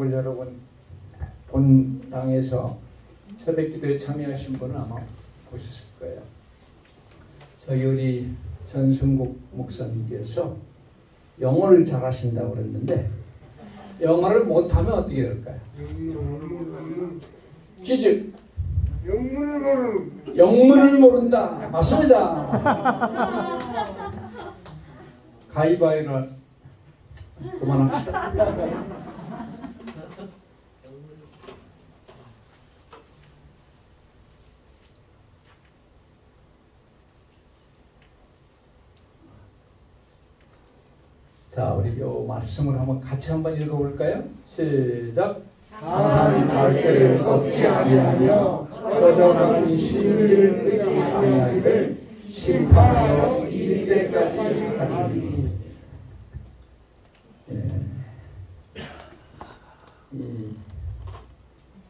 제목을 여러분 본당에서 새벽기도에 참여하신 분은 아마 보셨을 거예요. 저희 우리 전승국 목사님께서 영어를 잘하신다고 그랬는데 영어를 못하면 어떻게 될까요? 퀴즈. 영문을 모른다. 맞습니다. 가위바위보 그만합시다. 자, 우리 요 말씀을 같이 한번 읽어볼까요? 시작. 사람이 날개를 꺾지 아니하며 거저가는 심리를 끄지 아니하기를 심판하여 이를 때까지 하리니. 이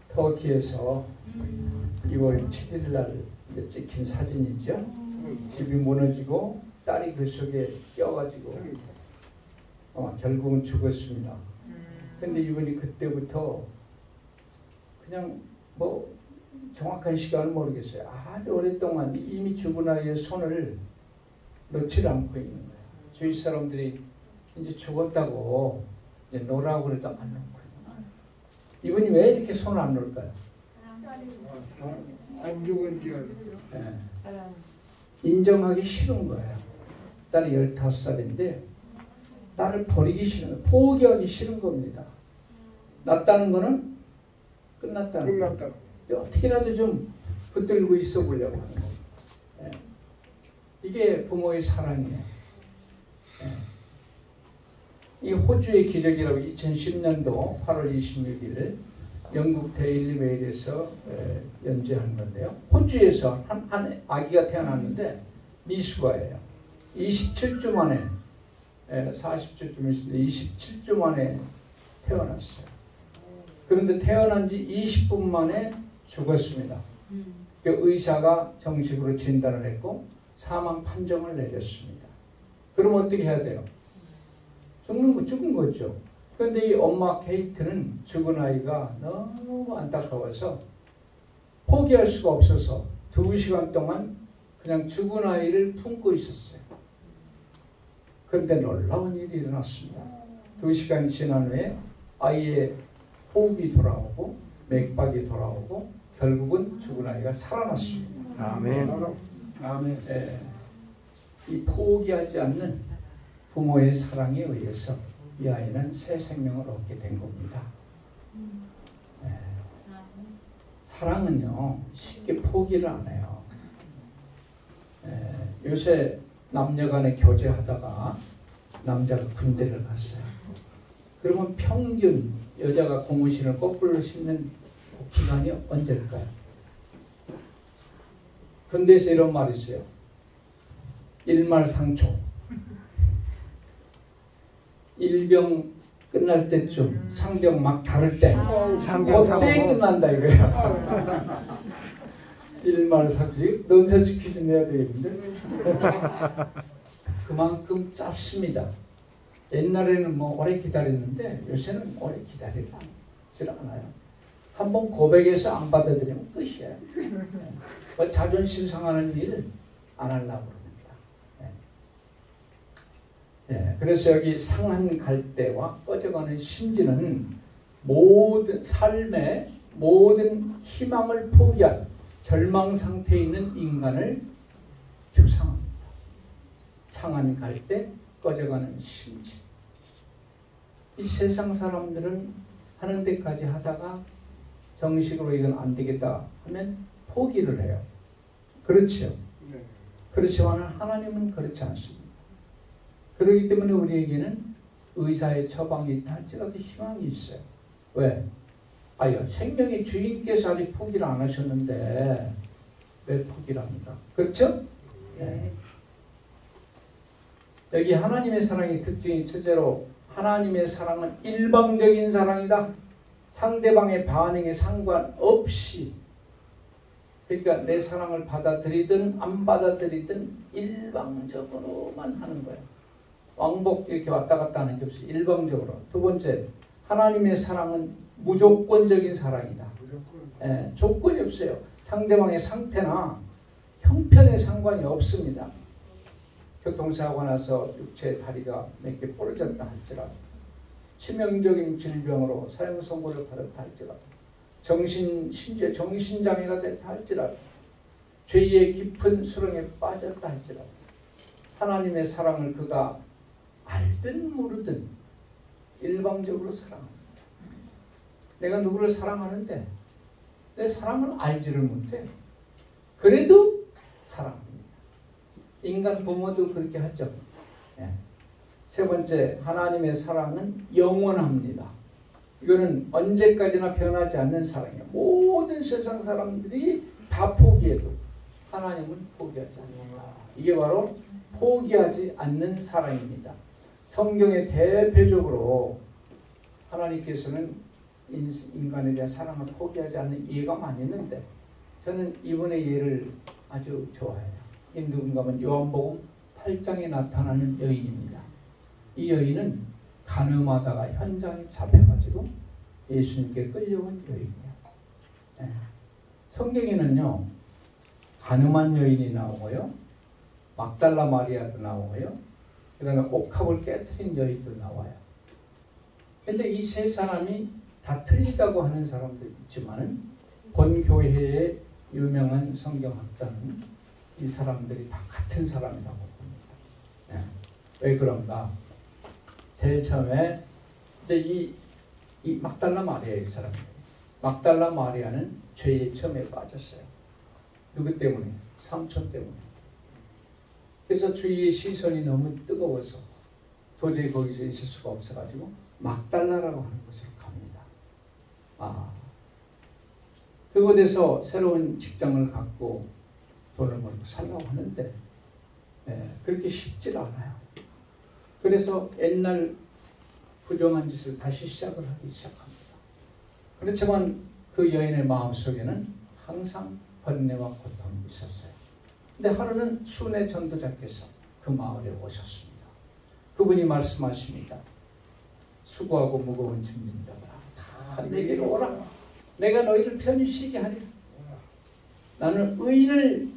터키에서 2월 7일 날 찍힌 사진이죠. 집이 무너지고 딸이 그 속에 껴가지고 결국은 죽었습니다. 근데 이분이 그때부터 그냥 뭐 정확한 시간은 모르겠어요. 아주 오랫동안 이미 죽은 아이의 손을 놓지 않고 있는 거예요. 주위 사람들이 이제 죽었다고 이제 놓으라고 그래도 안 놓고 있는 거예요. 이분이 왜 이렇게 손을 안 놓을까요? 안 죽은 지 알았어요. 인정하기 싫은 거예요. 딸이 15살인데 딸을 버리기 싫은 거예요. 포기하기 싫은 겁니다. 낫다는 거는 끝났다는 거예요. 어떻게라도 좀 붙들고 있어 보려고 하는 거예요. 이게 부모의 사랑이에요. 이 호주의 기적이라고 2010년도 8월 26일 영국 데일리 메일에서 연재한 건데요. 호주에서 한 아기가 태어났는데 미숙아예요. 27주 만에 40주쯤 있었는데 27주 만에 태어났어요. 그런데 태어난 지 20분 만에 죽었습니다. 그 의사가 정식으로 진단을 했고 사망 판정을 내렸습니다. 그럼 어떻게 해야 돼요? 죽은 거죠. 그런데 이 엄마 케이트는 죽은 아이가 너무 안타까워서 포기할 수가 없어서 2시간 동안 그냥 죽은 아이를 품고 있었어요. 그런데 놀라운 일이 일어났습니다. 2시간이 지난 후에 아이의 호흡이 돌아오고 맥박이 돌아오고 결국은 죽은 아이가 살아났습니다. 아멘. 아멘. 이 포기하지 않는 부모의 사랑에 의해서 이 아이는 새 생명을 얻게 된 겁니다. 사랑은요 쉽게 포기를 안 해요. 요새 남녀간에 교제하다가 남자가 군대를 갔어요. 그러면 평균 여자가 고무신을 거꾸로 신는 기간이 언제일까요? 군대에서 이런 말이 있어요. 일말상초. 일병 끝날 때쯤 상병 막 다를 때 그때 끝난다 이거예요. 일말상초. 논세스 퀴즈 내야 되겠는데 그만큼 짧습니다. 옛날에는 뭐 오래 기다렸는데 요새는 오래 기다리지 않아요. 한번 고백해서 안 받아들이면 끝이에요. 자존심 상하는 일 안 하려고 그럽니다. 그래서 여기 상한 갈대와 꺼져가는 심지는 모든 삶의 모든 희망을 포기한 절망 상태에 있는 인간을 표상합니다. 상한 갈대, 꺼져가는 심지. 이 세상 사람들은 하는 데까지 하다가 정식으로 이건 안 되겠다 하면 포기를 해요. 그렇죠. 그렇지만 하나님은 그렇지 않습니다. 그렇기 때문에 우리에게는 의사의 처방이 있다 할지라도 희망이 있어요. 왜? 생명의 주인께서 아직 포기를 안 하셨는데 왜 포기를 합니까? 그렇죠? 네. 여기 하나님의 사랑의 특징이 첫째로 하나님의 사랑은 일방적인 사랑이다. 상대방의 반응에 상관없이, 그러니까 내 사랑을 받아들이든 안 받아들이든 일방적으로만 하는 거예요. 왕복 이렇게 왔다 갔다 하는 게 없이 일방적으로. 두 번째, 하나님의 사랑은 무조건적인 사랑이다. 예, 조건이 없어요. 상대방의 상태나 형편에 상관이 없습니다. 교통사고 나서 육체 다리가 몇 개 부러졌다 할지라도, 치명적인 질병으로 사형 선고를 받았다 할지라도, 심지어 정신장애가 됐다 할지라도, 죄의 깊은 수렁에 빠졌다 할지라도, 하나님의 사랑을 그가 알든 모르든 일방적으로 사랑합니다. 내가 누구를 사랑하는데 내 사랑을 알지를 못해. 그래도 사랑합니다. 인간 부모도 그렇게 하죠. 예. 세 번째, 하나님의 사랑은 영원합니다. 이거는 언제까지나 변하지 않는 사랑이에요. 모든 세상 사람들이 다 포기해도 하나님은 포기하지 않는다. 이게 바로 포기하지 않는 사랑입니다. 성경에 대표적으로 하나님께서는 인간에 대한 사랑을 포기하지 않는 예가 많이 있는데, 저는 이분의 예를 아주 좋아해요. 이 누군가 하면 요한복음 8장에 나타나는 여인입니다. 이 여인은 간음하다가 현장에 잡혀가지고 예수님께 끌려온 여인이에요. 네. 성경에는요, 간음한 여인이 나오고요, 막달라 마리아도 나오고요, 그 다음에 옥합을 깨뜨린 여인도 나와요. 근데 이 세 사람이 다 틀리다고 하는 사람도 있지만, 본교회의 유명한 성경학자는 이 사람들이 다 같은 사람이라고 봅니다. 네. 왜 그런가? 제일 처음에 이제 이 막달라 마리아, 이 사람, 막달라 마리아는 죄의 처음에 빠졌어요. 누구 때문에? 삼촌 때문에. 그래서 주위의 시선이 너무 뜨거워서 도저히 거기서 있을 수가 없어가지고 막달라라고 하는 곳으로 갑니다. 그곳에서 새로운 직장을 갖고 돈을 벌고 살려고 하는데 그렇게 쉽지 않아요. 그래서 옛날 부정한 짓을 다시 시작을 하기 시작합니다. 그렇지만 그 여인의 마음속에는 항상 번뇌와 고통이 있었어요. 근데 하루는 순회 전도자께서 그 마을에 오셨습니다. 그분이 말씀하십니다. 수고하고 무거운 짐진 자들아, 다 내게로 오라. 내가 너희를 편히 쉬게 하리라. 나는 의인을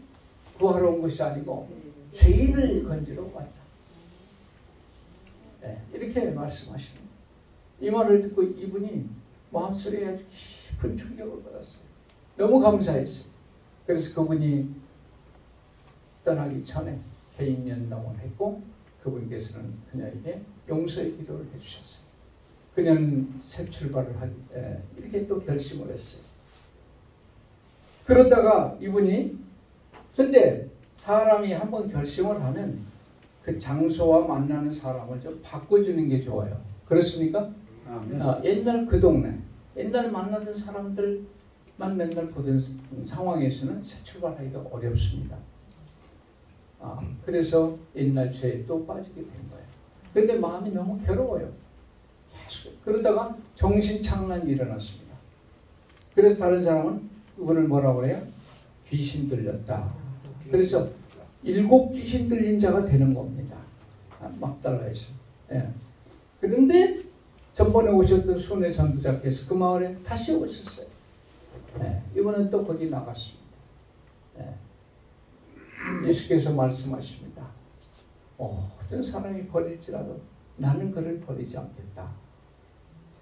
구하러 온 것이 아니고 죄인을 건지러 왔다. 네, 이렇게 말씀하십니다. 이 말을 듣고 이분이 마음속에 아주 깊은 충격을 받았어요. 너무 감사했어요. 그래서 그분이 떠나기 전에 개인 연담을 했고, 그분께서는 그녀에게 용서의 기도를 해주셨어요. 그녀는 새 출발을 하기 이렇게 또 결심을 했어요. 그러다가 이분이, 근데 사람이 한번 결심을 하면 그 장소와 만나는 사람을 좀 바꿔주는 게 좋아요. 그렇습니까? 옛날 그 동네, 옛날 만나던 사람들만 맨날 보던 상황에서는 새 출발하기가 어렵습니다. 그래서 옛날 죄에 또 빠지게 된 거예요. 그런데 마음이 너무 괴로워요. 계속. 그러다가 정신착란이 일어났습니다. 그래서 다른 사람은 그분을 뭐라고 해요? 귀신 들렸다. 그래서 7 귀신 들린 자가 되는 겁니다. 막달라에서. 예. 그런데 전번에 오셨던 순회 전도자께서 그 마을에 다시 오셨어요. 예. 이번엔 또 거기 나갔습니다. 예. 예수께서 말씀하십니다. 어떤 사람이 버릴지라도 나는 그를 버리지 않겠다.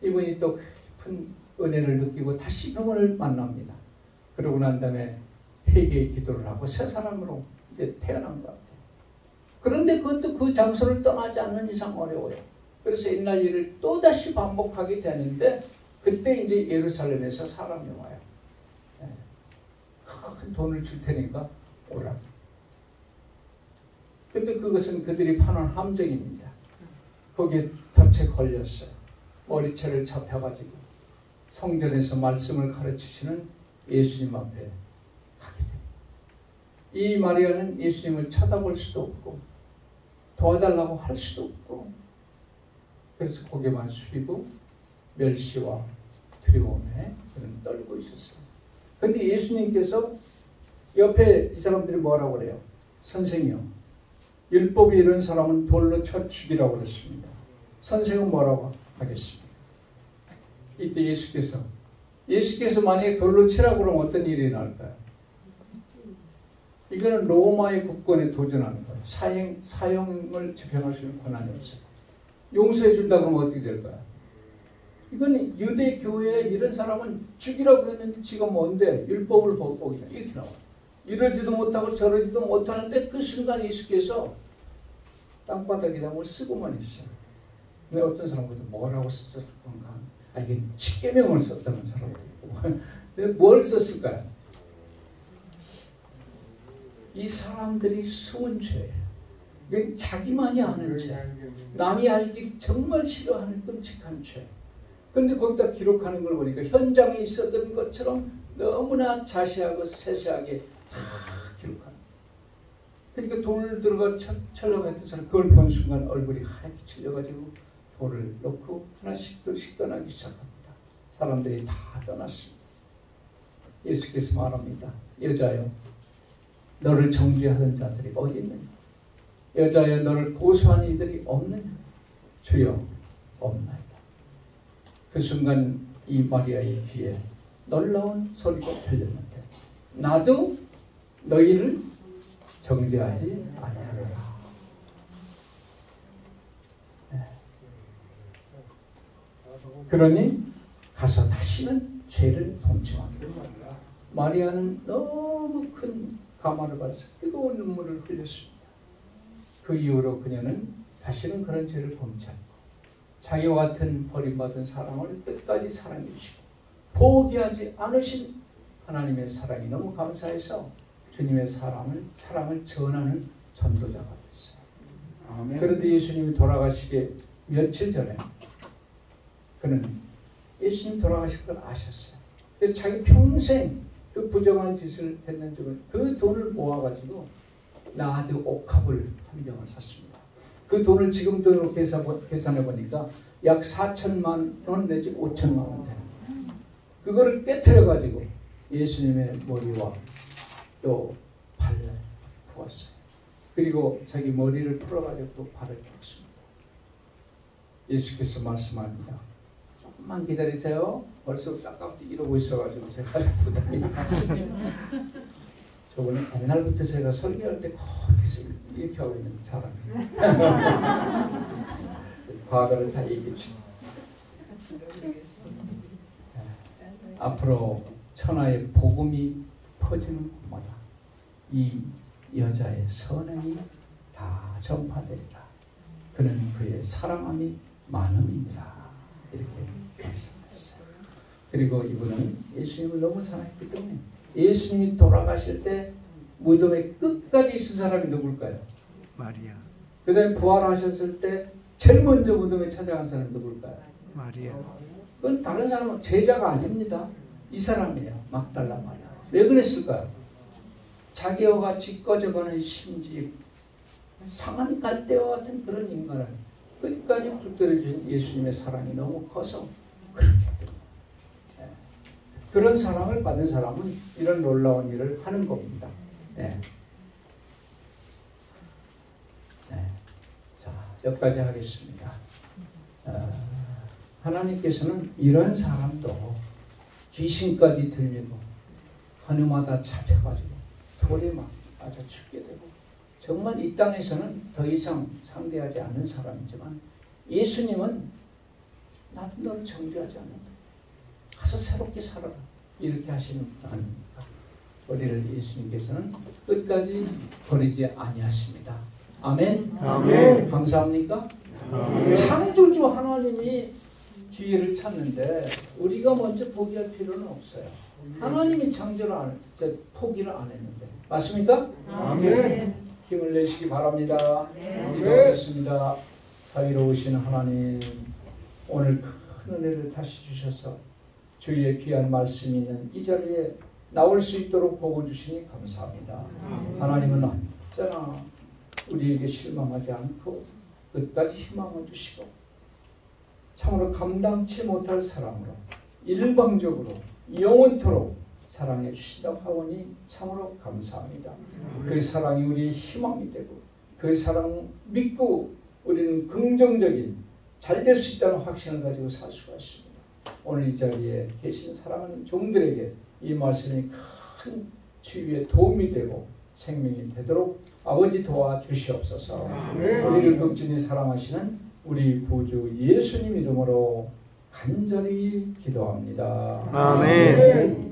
이분이 또 깊은 은혜를 느끼고 다시 그분을 만납니다. 그러고 난 다음에 회개의 기도를 하고 새 사람으로 이제 태어난 것 같아요. 그런데 그것도 그 장소를 떠나지 않는 이상 어려워요. 그래서 옛날 일을 또다시 반복하게 되는데, 그때 이제 예루살렘에서 사람이 와요. 큰 돈을 줄 테니까 오라. 근데 그것은 그들이 파는 함정입니다. 거기에 덫에 걸렸어요. 머리채를 잡혀가지고 성전에서 말씀을 가르치시는 예수님 앞에 가게 됩니다. 이 마리아는 예수님을 쳐다볼 수도 없고 도와달라고 할 수도 없고, 그래서 고개만 숙이고 멸시와 두려움에 그는 떨고 있었어요. 그런데 예수님께서 옆에 이 사람들이 뭐라고 그래요? 선생이요, 율법이 이런 사람은 돌로 쳐 죽이라고 그랬습니다. 선생은 뭐라고 하겠습니까? 이때 예수께서 만약에 돌로 치라고 그러면 어떤 일이 날까요? 이거는 로마의 국권에 도전하는 거예요. 사형을 집행할 수 있는 권한이 없어요. 용서해 준다 그러면 어떻게 될까요? 이건 유대 교회에 이런 사람은 죽이라고 했는데 지가 뭔데 율법을 거기다 이렇게 나와요. 이러지도 못하고 저러지도 못하는데 그 순간 예수께서 땅바닥에다 뭘 쓰고만 있어요. 근데 어떤 사람보다 뭐라고 썼을 건가? 이게 십계명을 썼다는 사람도 있고 뭘 썼을까요? 이 사람들이 숨은 죄예요. 이건 자기만이 아는 죄. 남이 알기 정말 싫어하는 끔찍한 죄. 그런데 거기다 기록하는 걸 보니까 현장에 있었던 것처럼 너무나 자세하고 세세하게 다 기록하는. 그러니까 돌을 들어가 쳐려고 했던 사람 그걸 본 순간 얼굴이 하얗게 질려가지고 돌을 놓고 하나씩 둘씩 떠나기 시작합니다. 사람들이 다 떠났습니다. 예수께서 말합니다. 여자여, 너를 정죄하던 자들이 어디 있느냐? 여자여, 너를 고소한 이들이 없느냐? 주여, 없나이다. 그 순간 이 마리아의 귀에 놀라운 소리가 들렸는데 나도 너희를 정죄하지 아니하노라. 그러니 가서 다시는 죄를 범치 말라. 마리아는 너무 큰 감화를 받아서 뜨거운 눈물을 흘렸습니다. 그 이후로 그녀는 다시는 그런 죄를 범치 않고 자기와 같은 버림받은 사람을 끝까지 사랑해 주시고 포기하지 않으신 하나님의 사랑이 너무 감사해서 주님의 사랑을 전하는 전도자가 됐어요. 아멘. 그런데 예수님이 돌아가시기 며칠 전에 그는 예수님 돌아가실 걸 아셨어요. 그래서 자기 평생 그 부정한 짓을 했는 적을 그 돈을 모아가지고 나드 옥합을 환경을 샀습니다. 그 돈을 지금 돈으로 계산해 보니까 약 4천만 원 내지 5천만 원 돼요. 그거를 깨트려 가지고 예수님의 머리와 또 발을 부었어요. 그리고 자기 머리를 풀어가지고 또 발을 꼈습니다. 예수께서 말씀합니다. 조금만 기다리세요. 벌써 아까부터 이러고 있어가지고 제가 부담이 저번에 옛날부터 제가 설교할 때 꼭 이렇게 하고 있는 사람이에요. 과거를 다 얘기해 주세요. 앞으로 천하의 복음이 퍼지는 곳마다 이 여자의 선행이 다 전파되리라. 그는 그의 사랑함이 많음이니라. 이렇게 말씀했어요. 그리고 이분은 예수님을 너무 사랑했기 때문에 예수님이 돌아가실 때 무덤에 끝까지 있은 사람이 누굴까요? 마리아. 그 다음에 부활하셨을 때 제일 먼저 무덤에 찾아간 사람이 누굴까요? 마리아. 그건 다른 사람은 제자가 아닙니다. 이 사람이에요. 막달라 마리아. 왜 그랬을까요? 자기와 같이 꺼져가는 심지 상한 갈대와 같은 그런 인간을 끝까지 붙들어주신 예수님의 사랑이 너무 커서 그렇게 됩니다. 그런 사랑을 받은 사람은 이런 놀라운 일을 하는 겁니다. 네. 네. 자, 여기까지 하겠습니다. 하나님께서는 이런 사람도 귀신까지 들리고 헌음하다 잡혀가지고 돌에 맞아 죽게 되고 정말 이 땅에서는 더 이상 상대하지 않는 사람이지만 예수님은 나도 너를 정죄하지 않는다. 가서 새롭게 살아라. 이렇게 하시는 분 아닙니까? 우리를 예수님께서는 끝까지 버리지 아니하십니다. 아멘. 아멘. 감사합니까? 아멘. 창조주 하나님이 기회를 찾는데 우리가 먼저 포기할 필요는 없어요. 하나님이 포기를 안 했는데. 맞습니까? 아멘. 힘을 내시기 바랍니다. 기도하겠습니다. 자비로우신 하나님, 오늘 큰 은혜를 다시 주셔서 주의 귀한 말씀이 있는 이 자리에 나올 수 있도록 복을 주시니 감사합니다. 하나님은 언제나 우리에게 실망하지 않고 끝까지 희망을 주시고 참으로 감당치 못할 사랑으로 일방적으로 영원토록 사랑해 주신다고 하오니 참으로 감사합니다. 그 사랑이 우리의 희망이 되고 그 사랑 믿고 우리는 긍정적인 잘 될 수 있다는 확신을 가지고 살 수가 있습니다. 오늘 이 자리에 계신 사랑하는 종들에게 이 말씀이 큰 치유에 도움이 되고 생명이 되도록 아버지 도와주시옵소서. 우리를 극진히 사랑하시는 우리 구주 예수님 이름으로 간절히 기도합니다. 아멘.